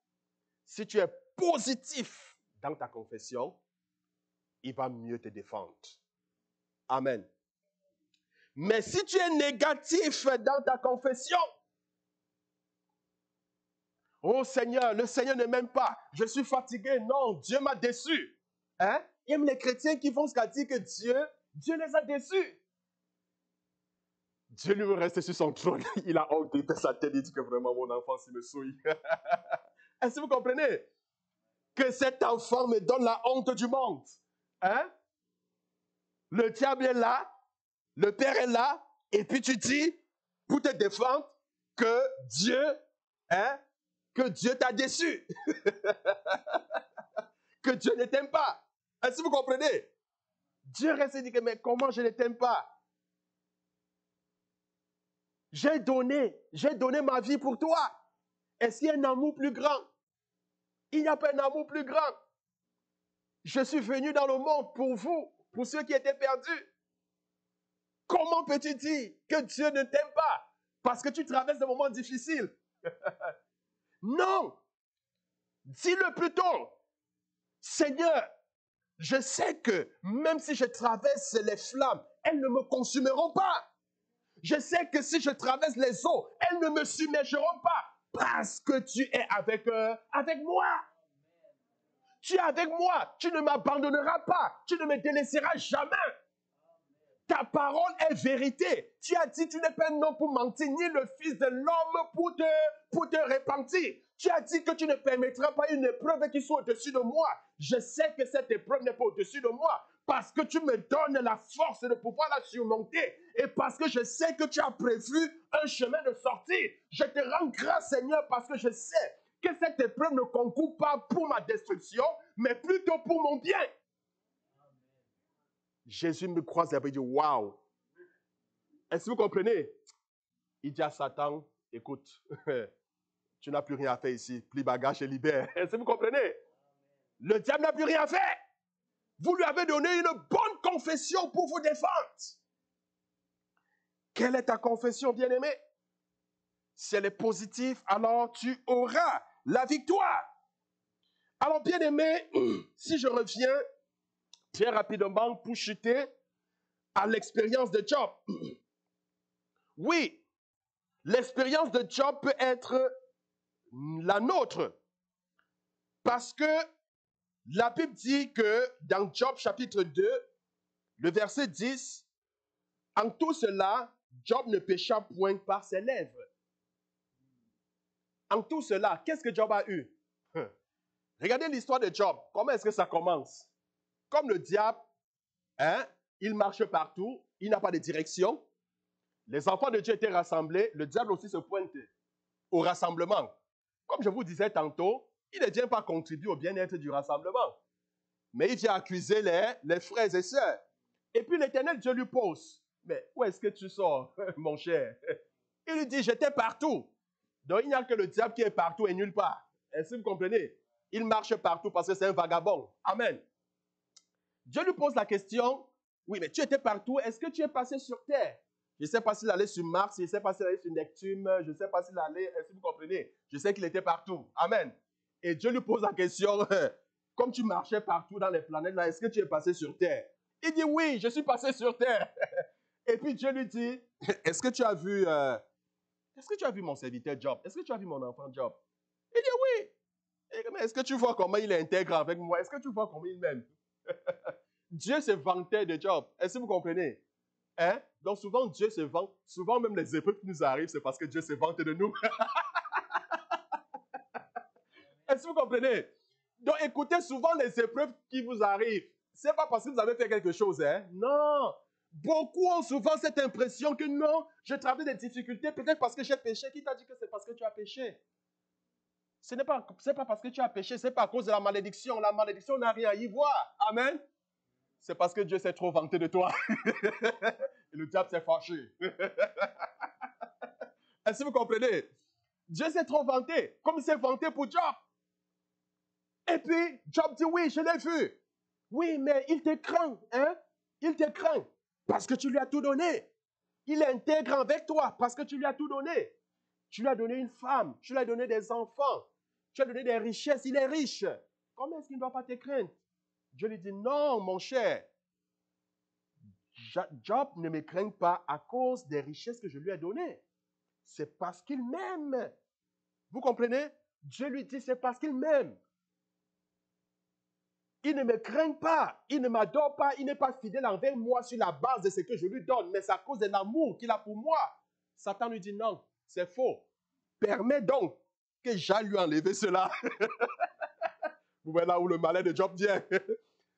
si tu es positif dans ta confession, il va mieux te défendre. Amen. Mais si tu es négatif dans ta confession, oh Seigneur, le Seigneur ne m'aime pas, je suis fatigué, non, Dieu m'a déçu. Hein? Il y a les chrétiens qui font ce qu'a dit que Dieu les a déçus. Dieu lui reste sur son trône, il a honte, il fait sa tête, il dit que vraiment mon enfant, il me souille. Est-ce que vous comprenez? Que cet enfant me donne la honte du monde. Hein? Le diable est là, le Père est là, et puis tu dis, pour te défendre, que Dieu t'a déçu. Que Dieu ne t'aime pas. Est-ce que vous comprenez? Dieu reste et dit que, mais comment je ne t'aime pas? J'ai donné ma vie pour toi. Est-ce qu'il y a un amour plus grand? Il n'y a pas un amour plus grand. Je suis venu dans le monde pour vous, pour ceux qui étaient perdus. Comment peux-tu dire que Dieu ne t'aime pas? Parce que tu traverses des moments difficiles. Non! Dis-le plutôt. Seigneur, je sais que même si je traverse les flammes, elles ne me consumeront pas. Je sais que si je traverse les eaux, elles ne me submergeront pas. Parce que tu es avec moi. Tu es avec moi. Tu ne m'abandonneras pas. Tu ne me délaisseras jamais. Ta parole est vérité. Tu as dit, tu n'es pas un homme pour mentir, ni le Fils de l'homme pour te repentir. Tu as dit que tu ne permettras pas une épreuve qui soit au-dessus de moi. Je sais que cette épreuve n'est pas au-dessus de moi parce que tu me donnes la force de pouvoir la surmonter et parce que je sais que tu as prévu un chemin de sortie. Je te rends grâce, Seigneur, parce que je sais que cette épreuve ne concourt pas pour ma destruction, mais plutôt pour mon bien. Jésus me croise et il dit, waouh! Est-ce que vous comprenez? Il dit à Satan, écoute, tu n'as plus rien à faire ici, plie bagage et libère. Est-ce que vous comprenez? Le diable n'a plus rien fait. Vous lui avez donné une bonne confession pour vous défendre. Quelle est ta confession, bien-aimé? Si elle est positive, alors tu auras la victoire. Alors, bien-aimé, si je reviens très rapidement pour chuter à l'expérience de Job. Oui, l'expérience de Job peut être la nôtre. Parce que la Bible dit que dans Job chapitre 2, le verset 10, en tout cela, Job ne pécha point par ses lèvres. En tout cela, qu'est-ce que Job a eu? Regardez l'histoire de Job. Comment est-ce que ça commence? Comme le diable, il marche partout, il n'a pas de direction. Les enfants de Dieu étaient rassemblés, le diable aussi se pointe au rassemblement. Comme je vous disais tantôt, il ne vient pas contribuer au bien-être du rassemblement. Mais il vient accuser les frères et sœurs. Et puis l'Éternel Dieu lui pose, mais où est-ce que tu sors, mon cher? Il lui dit, j'étais partout. Donc il n'y a que le diable qui est partout et nulle part. Est-ce que vous comprenez? Il marche partout parce que c'est un vagabond. Amen. Dieu lui pose la question, oui, mais tu étais partout, est-ce que tu es passé sur terre? Je ne sais pas s'il allait sur Mars, je ne sais pas s'il allait sur Neptune, je ne sais pas s'il allait, est-ce que vous comprenez? Je sais qu'il était partout. Amen. Et Dieu lui pose la question, comme tu marchais partout dans les planètes, là, est-ce que tu es passé sur terre? Il dit oui, je suis passé sur terre. Et puis Dieu lui dit, est-ce que tu as vu mon serviteur Job? Est-ce que tu as vu mon enfant Job? Il dit oui. Mais est-ce que tu vois comment il est intègre avec moi? Est-ce que tu vois comment il m'aime? Dieu se vantait de Job. Est-ce que vous comprenez? Hein? Donc souvent Dieu se vante. Souvent même les épreuves qui nous arrivent, c'est parce que Dieu se vante de nous. Est-ce que vous comprenez? Donc écoutez, souvent les épreuves qui vous arrivent, c'est pas parce que vous avez fait quelque chose, hein? Non. Beaucoup ont souvent cette impression que non, je traverse des difficultés, peut-être parce que j'ai péché. Qui t'a dit que c'est parce que tu as péché? Ce n'est pas parce que tu as péché, c'est pas à cause de la malédiction. La malédiction n'a rien à y voir. Amen. C'est parce que Dieu s'est trop vanté de toi. Et le diable s'est fâché. Est-ce que vous comprenez? Dieu s'est trop vanté, comme il s'est vanté pour Job. Et puis, Job dit, oui, je l'ai vu. Oui, mais il te craint, hein? Il te craint parce que tu lui as tout donné. Il est intègre avec toi parce que tu lui as tout donné. Tu lui as donné une femme, tu lui as donné des enfants, tu lui as donné des richesses, il est riche. Comment est-ce qu'il ne doit pas te craindre? Dieu lui dit, non, mon cher. Job ne me craint pas à cause des richesses que je lui ai données. C'est parce qu'il m'aime. Vous comprenez? Dieu lui dit, c'est parce qu'il m'aime. Il ne me craint pas, il ne m'adore pas, il n'est pas fidèle envers moi sur la base de ce que je lui donne, mais c'est à cause de l'amour qu'il a pour moi. Satan lui dit non, c'est faux. Permets donc que j'aille lui enlever cela. Vous voyez là où le malheur de Job vient.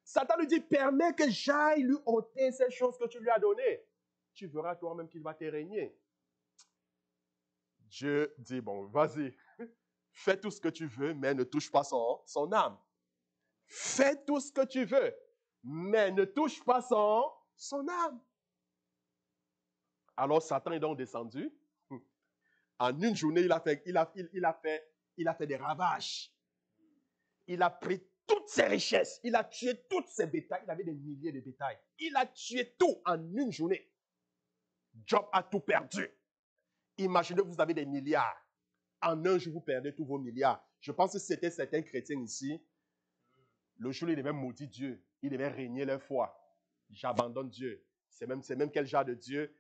Satan lui dit, permets que j'aille lui ôter ces choses que tu lui as données. Tu verras toi-même qu'il va te régner. Dieu dit, bon, vas-y, fais tout ce que tu veux, mais ne touche pas son âme. Fais tout ce que tu veux, mais ne touche pas son âme. Alors Satan est donc descendu. En une journée, il a fait des ravages. Il a pris toutes ses richesses. Il a tué toutes ses bétails. Il avait des milliers de bétails. Il a tué tout en une journée. Job a tout perdu. Imaginez, vous avez des milliards. En un jour, vous perdez tous vos milliards. Je pense que c'était certains chrétiens ici. Le jour où ils devaient maudire Dieu. Ils devaient régner leur foi. J'abandonne Dieu. C'est même quel genre de Dieu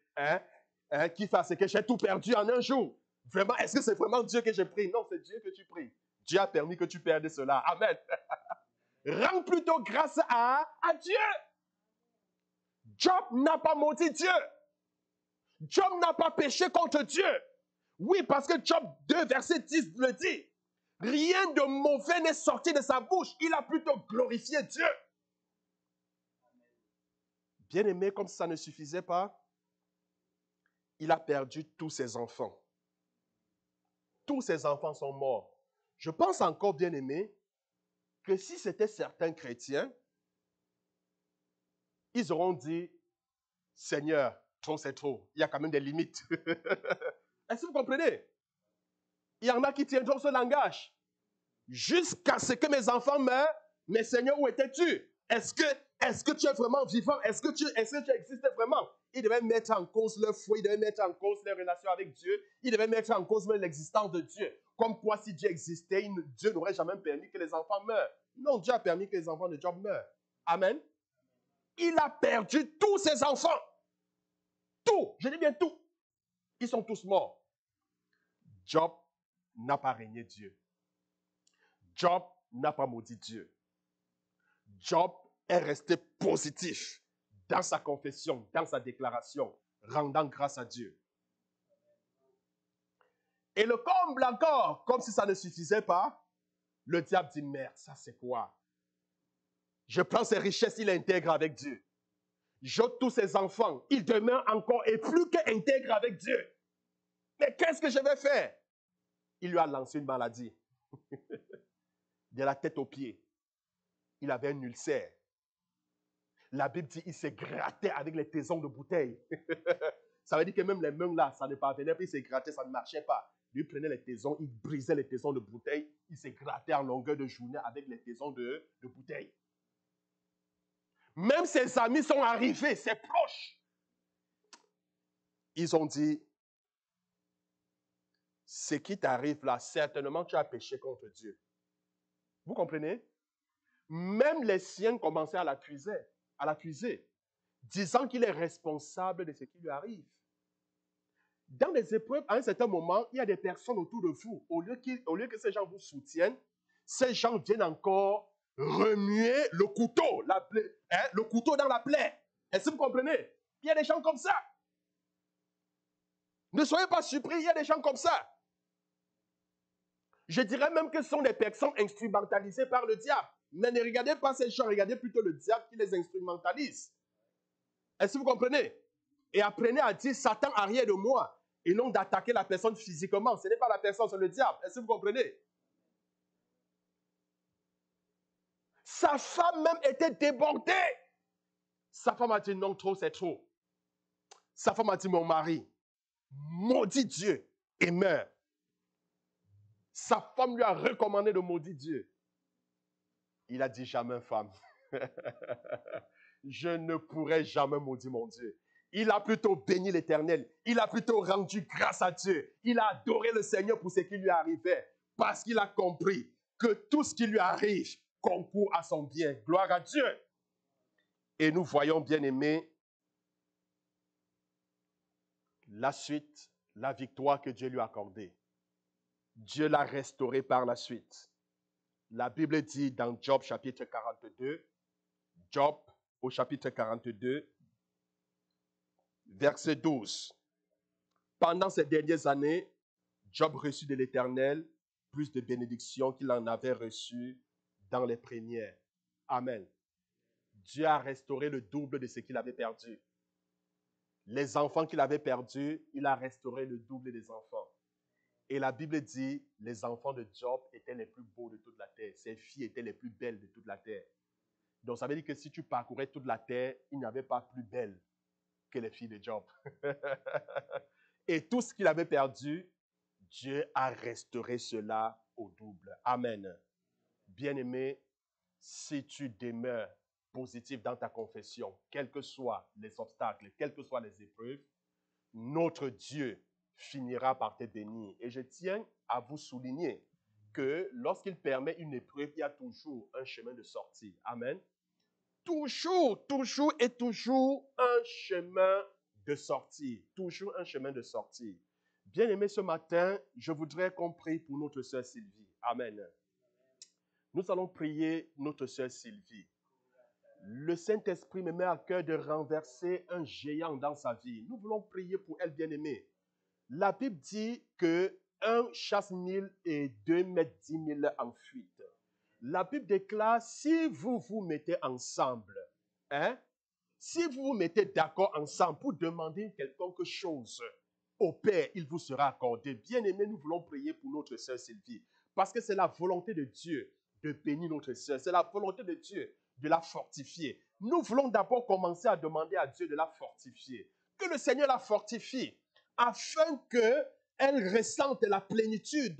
qui fait ce que j'ai tout perdu en un jour. Vraiment, est-ce que c'est vraiment Dieu que j'ai pris? Non, c'est Dieu que tu pries. Dieu a permis que tu perdes cela. Amen. Rends plutôt grâce à Dieu. Job n'a pas maudit Dieu. Job n'a pas péché contre Dieu. Oui, parce que Job 2, verset 10 le dit. Rien de mauvais n'est sorti de sa bouche. Il a plutôt glorifié Dieu. Bien-aimé, comme ça ne suffisait pas, il a perdu tous ses enfants. Tous ses enfants sont morts. Je pense encore, bien-aimé, que si c'était certains chrétiens, ils auront dit, Seigneur, trop c'est trop. Il y a quand même des limites. Est-ce que vous comprenez? Il y en a qui tiendront ce langage. Jusqu'à ce que mes enfants meurent, mais Seigneur, où étais-tu? Est-ce que tu es vraiment vivant? Est-ce que tu existais vraiment? Ils devaient mettre en cause leur foi, ils devaient mettre en cause leur relation avec Dieu, ils devaient mettre en cause même l'existence de Dieu. Comme quoi, si Dieu existait, Dieu n'aurait jamais permis que les enfants meurent. Non, Dieu a permis que les enfants de Job meurent. Amen. Il a perdu tous ses enfants. Tout, je dis bien tout. Ils sont tous morts. Job n'a pas régné Dieu. Job n'a pas maudit Dieu. Job est resté positif dans sa confession, dans sa déclaration, rendant grâce à Dieu. Et le comble encore, comme si ça ne suffisait pas, le diable dit, merde, ça c'est quoi? Je prends ses richesses, il intègre avec Dieu. J'ôte tous ses enfants, il demeure encore et plus qu'intègre avec Dieu. Mais qu'est-ce que je vais faire? Il lui a lancé une maladie. De la tête aux pieds. Il avait un ulcère. La Bible dit qu'il s'est gratté avec les taisons de bouteille. Ça veut dire que même les mains là, ça ne parvenait pas, il s'est gratté, ça ne marchait pas. Lui prenait les taisons, il brisait les taisons de bouteille, il s'est gratté en longueur de journée avec les taisons de bouteille. Même ses amis sont arrivés, ses proches. Ils ont dit, ce qui t'arrive là, certainement tu as péché contre Dieu. Vous comprenez? Même les siens commençaient à l'accuser. disant qu'il est responsable de ce qui lui arrive. Dans les épreuves, à un certain moment, il y a des personnes autour de vous. Au lieu que ces gens vous soutiennent, ces gens viennent encore remuer le couteau, le couteau dans la plaie. Est-ce que vous comprenez? Il y a des gens comme ça. Ne soyez pas surpris, il y a des gens comme ça. Je dirais même que ce sont des personnes instrumentalisées par le diable. Mais ne regardez pas ces gens, regardez plutôt le diable qui les instrumentalise. Est-ce que vous comprenez? Et apprenez à dire Satan arrière de moi et non d'attaquer la personne physiquement. Ce n'est pas la personne, c'est le diable. Est-ce que vous comprenez? Sa femme même était débordée. Sa femme a dit non, trop, c'est trop. Sa femme a dit mon mari, maudit Dieu et meurt. Sa femme lui a recommandé de maudire Dieu. Il a dit jamais femme. Je ne pourrai jamais maudire mon Dieu. Il a plutôt béni l'Éternel. Il a plutôt rendu grâce à Dieu. Il a adoré le Seigneur pour ce qui lui arrivait. Parce qu'il a compris que tout ce qui lui arrive concourt à son bien. Gloire à Dieu. Et nous voyons, bien aimés, la suite, la victoire que Dieu lui a accordée. Dieu l'a restauré par la suite. La Bible dit dans Job chapitre 42, Job au chapitre 42, verset 12. Pendant ces dernières années, Job reçut de l'Éternel plus de bénédictions qu'il en avait reçues dans les premières. Amen. Dieu a restauré le double de ce qu'il avait perdu. Les enfants qu'il avait perdus, il a restauré le double des enfants. Et la Bible dit, les enfants de Job étaient les plus beaux de toute la terre. Ses filles étaient les plus belles de toute la terre. Donc ça veut dire que si tu parcourais toute la terre, il n'y avait pas plus belle que les filles de Job. Et tout ce qu'il avait perdu, Dieu a restauré cela au double. Amen. Bien-aimé, si tu demeures positif dans ta confession, quels que soient les obstacles, quelles que soient les épreuves, notre Dieu finira par te bénir. Et je tiens à vous souligner que lorsqu'il permet une épreuve, il y a toujours un chemin de sortie. Amen. Toujours, toujours et toujours un chemin de sortie. Toujours un chemin de sortie. Bien-aimé, ce matin, je voudrais qu'on prie pour notre sœur Sylvie. Amen. Nous allons prier notre sœur Sylvie. Le Saint-Esprit me met à cœur de renverser un géant dans sa vie. Nous voulons prier pour elle, bien-aimée. La Bible dit que un chasse 1000 et 2 mettent 10 000 en fuite. La Bible déclare, si vous vous mettez ensemble, si vous vous mettez d'accord ensemble pour demander quelque chose au Père, il vous sera accordé. Bien-aimés, nous voulons prier pour notre sœur Sylvie, parce que c'est la volonté de Dieu de bénir notre sœur. C'est la volonté de Dieu de la fortifier. Nous voulons d'abord commencer à demander à Dieu de la fortifier. Que le Seigneur la fortifie, afin qu'elle ressente la plénitude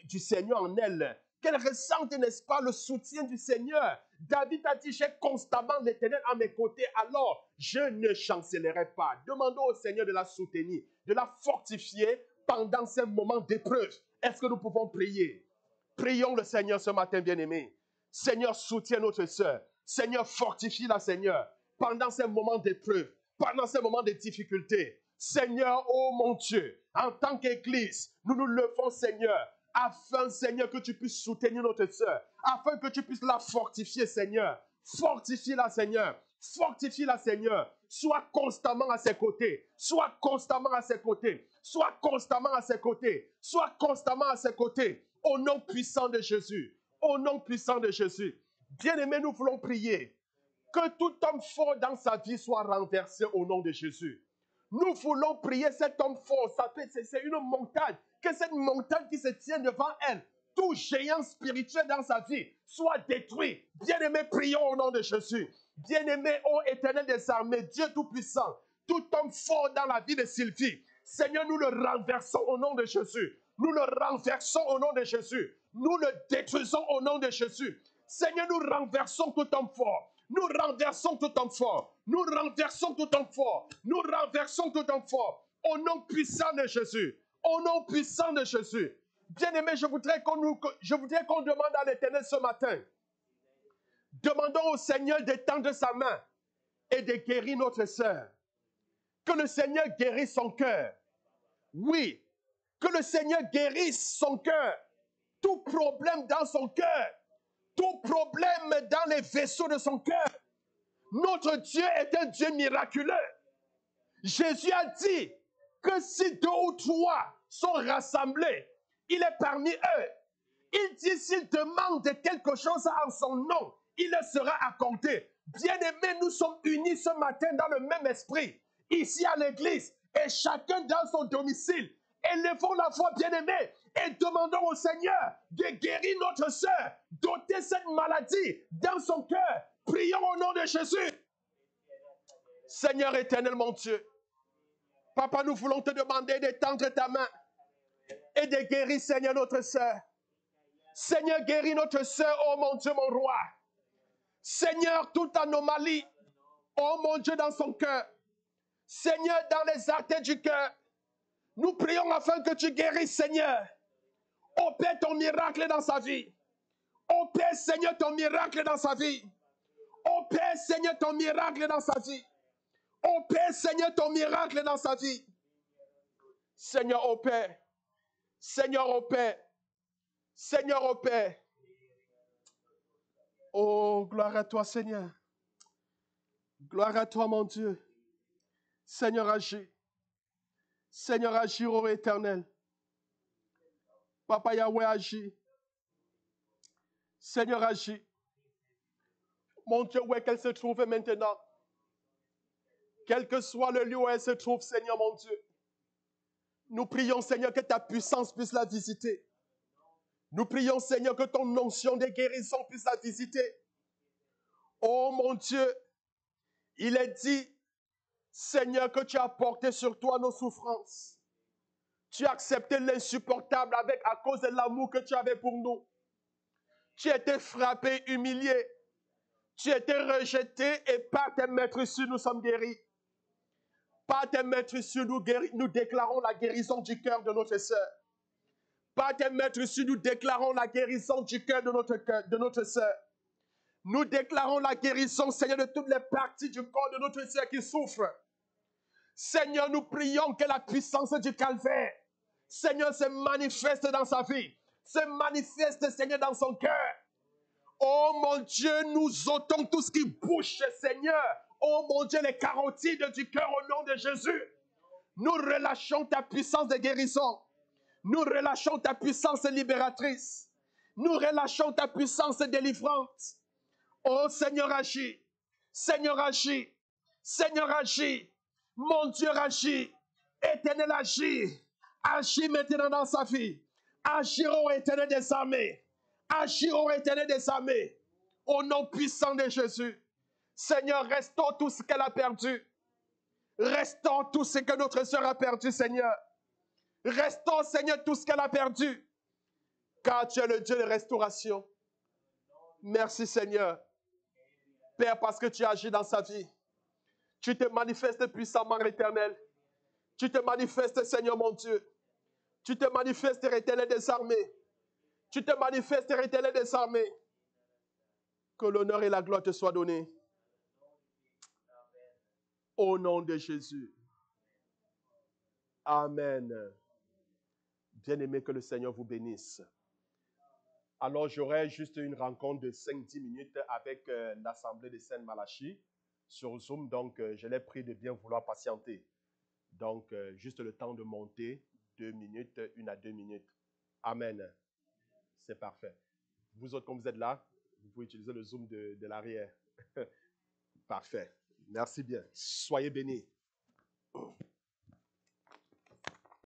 du Seigneur en elle. Qu'elle ressente, n'est-ce pas, le soutien du Seigneur. David a dit, j'ai constamment l'Éternel à mes côtés, alors je ne chancellerai pas. Demandons au Seigneur de la soutenir, de la fortifier pendant ces moments d'épreuve. Est-ce que nous pouvons prier? Prions le Seigneur ce matin, bien-aimé. Seigneur, soutiens notre sœur. Seigneur, fortifie-la, Seigneur, pendant ces moments d'épreuve, pendant ces moments de difficulté. Seigneur, oh mon Dieu, en tant qu'Église, nous nous levons, Seigneur, afin, Seigneur, que tu puisses soutenir notre sœur, afin que tu puisses la fortifier, Seigneur. Fortifie-la, Seigneur. Fortifie-la, Seigneur. Sois constamment à ses côtés. Sois constamment à ses côtés. Sois constamment à ses côtés. Sois constamment à ses côtés. Au nom puissant de Jésus. Au nom puissant de Jésus. Bien-aimés, nous voulons prier que tout homme fort dans sa vie soit renversé au nom de Jésus. Nous voulons prier cet homme fort. C'est une montagne. Que cette montagne qui se tient devant elle, tout géant spirituel dans sa vie, soit détruit. Bien-aimés, prions au nom de Jésus. Bien-aimé, ô Éternel des armées, Dieu Tout-Puissant, tout homme fort dans la vie de Sylvie, Seigneur, nous le renversons au nom de Jésus. Nous le renversons au nom de Jésus. Nous le détruisons au nom de Jésus. Seigneur, nous renversons tout homme fort. Nous renversons tout homme fort. Nous renversons tout homme fort. Nous renversons tout homme fort. Au nom puissant de Jésus. Au nom puissant de Jésus. Bien-aimé, je voudrais qu'on demande à l'Éternel ce matin. Demandons au Seigneur d'étendre sa main et de guérir notre sœur. Que le Seigneur guérisse son cœur. Oui, que le Seigneur guérisse son cœur. Tout problème dans son cœur, tout problème dans les vaisseaux de son cœur. Notre Dieu est un Dieu miraculeux. Jésus a dit que si 2 ou 3 sont rassemblés, il est parmi eux. Il dit s'il demande quelque chose en son nom, il le sera accordé. Bien-aimés, nous sommes unis ce matin dans le même esprit, ici à l'église, et chacun dans son domicile. Élevons la voix, bien-aimés, et demandons au Seigneur de guérir notre sœur, d'ôter cette maladie dans son cœur. Prions au nom de Jésus. Seigneur éternel, mon Dieu, Papa, nous voulons te demander d'étendre ta main et de guérir, Seigneur, notre sœur. Seigneur, guéris notre sœur, oh mon Dieu, mon roi. Seigneur, toute anomalie, oh mon Dieu, dans son cœur. Seigneur, dans les artères du cœur, nous prions afin que tu guérisses, Seigneur. Opère ton miracle dans sa vie. Opère, Seigneur, ton miracle dans sa vie. Opère, Seigneur, ton miracle dans sa vie. Opère, Seigneur, ton miracle dans sa vie. Seigneur, opère. Seigneur, opère. Seigneur, opère. Oh, gloire à toi, Seigneur. Gloire à toi, mon Dieu. Seigneur, agis. Seigneur, agis, ô éternel. Papa Yahweh, agis. Seigneur, agis. Mon Dieu, où est qu'elle se trouve maintenant? Quel que soit le lieu où elle se trouve, Seigneur, mon Dieu. Nous prions, Seigneur, que ta puissance puisse la visiter. Nous prions, Seigneur, que ton onction de guérison puisse la visiter. Oh, mon Dieu, il est dit, Seigneur, que tu as porté sur toi nos souffrances. Tu as accepté l'insupportable à cause de l'amour que tu avais pour nous. Tu as été frappé, humilié. Tu as été rejeté et par tes maîtresses, nous sommes guéris. Par tes maîtresses, nous déclarons la guérison du cœur de notre sœur. Par tes maîtresses, nous déclarons la guérison du cœur de notre sœur. Nous déclarons la guérison, Seigneur, de toutes les parties du corps de notre sœur qui souffrent. Seigneur, nous prions que la puissance du calvaire, Seigneur, se manifeste dans sa vie, se manifeste, Seigneur, dans son cœur. Oh mon Dieu, nous ôtons tout ce qui bouge, Seigneur. Oh mon Dieu, les carotides du cœur au nom de Jésus. Nous relâchons ta puissance de guérison. Nous relâchons ta puissance libératrice. Nous relâchons ta puissance délivrante. Oh Seigneur, agis. Seigneur, agis. Seigneur, agis. Mon Dieu, agis. Éternel, agis. Agis maintenant dans sa vie. Agis, ô Éternel des armées. Agis, ô Éternel des armées. Au nom puissant de Jésus. Seigneur, restaure tout ce qu'elle a perdu. Restaure tout ce que notre sœur a perdu, Seigneur. Restaure, Seigneur, tout ce qu'elle a perdu. Car tu es le Dieu de restauration. Merci, Seigneur. Père, parce que tu agis dans sa vie. Tu te manifestes puissamment, Éternel. Tu te manifestes, Seigneur mon Dieu. Tu te manifestes, Éternel des armées. Tu te manifestes, Éternel des armées. Que l'honneur et la gloire te soient donnés. Au nom de Jésus. Amen. Bien-aimé, que le Seigneur vous bénisse. Alors, j'aurai juste une rencontre de 5-10 minutes avec l'Assemblée de Saint-Malachie sur Zoom. Donc, je l'ai pris de bien vouloir patienter. Donc, juste le temps de monter, 2 minutes, 1 à 2 minutes. Amen. C'est parfait. Vous autres, comme vous êtes là, vous pouvez utiliser le Zoom de l'arrière. Parfait. Merci bien. Soyez bénis.